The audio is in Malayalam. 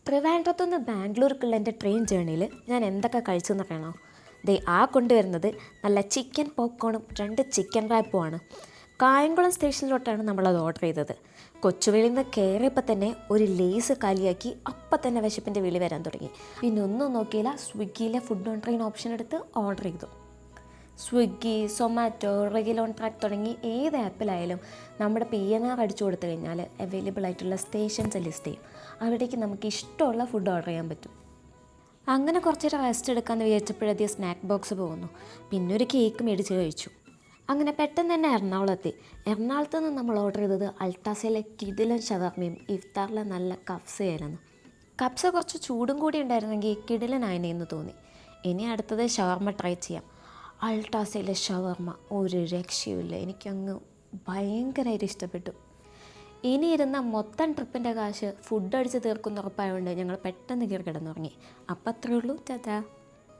ട്രിവാൻഡ്രത്തുനിന്ന് ബാംഗ്ലൂർക്കുള്ള എൻ്റെ ട്രെയിൻ ജേർണിയിൽ ഞാൻ എന്തൊക്കെ കഴിച്ചെന്ന് അറിയണോ? കൊണ്ടുവരുന്നത് നല്ല ചിക്കൻ പോപ്കോണും 2 ചിക്കൻ റാപ്പുമാണ്. കായംകുളം സ്റ്റേഷനിലോട്ടാണ് നമ്മളത് ഓർഡർ ചെയ്തത്. കൊച്ചുവേളിയിൽ നിന്ന് കയറിയപ്പോൾ തന്നെ ഒരു ലേസ് കാലിയാക്കി അപ്പം തന്നെ വിശപ്പിൻ്റെ വിളി വരാൻ തുടങ്ങി. പിന്നെ ഒന്നും നോക്കിയില്ല, സ്വിഗ്ഗിയിലെ ഫുഡ് ഓൺ ട്രെയിൻ ഓപ്ഷൻ എടുത്ത് ഓർഡർ ചെയ്തു. Swiggy, Zomato, regular on track തുടങ്ങി ഏത് ആപ്പിലായാലും നമ്മുടെ PNR അടിച്ചു കൊടുത്തു കഴിഞ്ഞാൽ അവൈലബിൾ ആയിട്ടുള്ള സ്റ്റേഷൻസ് ലിസ്റ്റ് ചെയ്യും. അവിടേക്ക് നമുക്ക് ഇഷ്ടമുള്ള ഫുഡ് ഓർഡർ ചെയ്യാൻ പറ്റും. അങ്ങനെ കുറച്ചേരം റെസ്റ്റ് എടുക്കാമെന്ന് വിചാരിച്ചപ്പോഴധികം സ്നാക്ക് ബോക്സ് പോകുന്നു. പിന്നെ ഒരു കേക്ക് മേടിച്ച് കഴിച്ചു. അങ്ങനെ പെട്ടെന്ന് തന്നെ എറണാകുളത്ത് നിന്ന് നമ്മൾ ഓർഡർ ചെയ്തത് അൾട്ടാസയിലെ കിടിലൻ ഷവർമയും ഇഫ്താറിലെ നല്ല കഫ്സയായിരുന്നു. കഫ്സ കുറച്ച് ചൂടും കൂടി ഉണ്ടായിരുന്നെങ്കിൽ കിടിലനായെന്ന് തോന്നി. ഇനി അടുത്തത് ഷവർമ ട്രൈ ചെയ്യാം. അൾട്ടാസയിലെ ഷവർമ ഒരു രക്ഷയുമില്ല, എനിക്കങ്ങ് ഭയങ്കരമായിട്ട് ഇഷ്ടപ്പെട്ടു. ഇനി ഇരുന്ന മൊത്തം ട്രിപ്പിൻ്റെ കാശ് ഫുഡ് അടിച്ച് തീർക്കുന്ന ഉറപ്പായതുകൊണ്ട് ഞങ്ങൾ പെട്ടെന്ന് കയറി കിടന്നുറങ്ങി. അപ്പം അത്രയേ ഉള്ളൂ. ടാറ്റാ.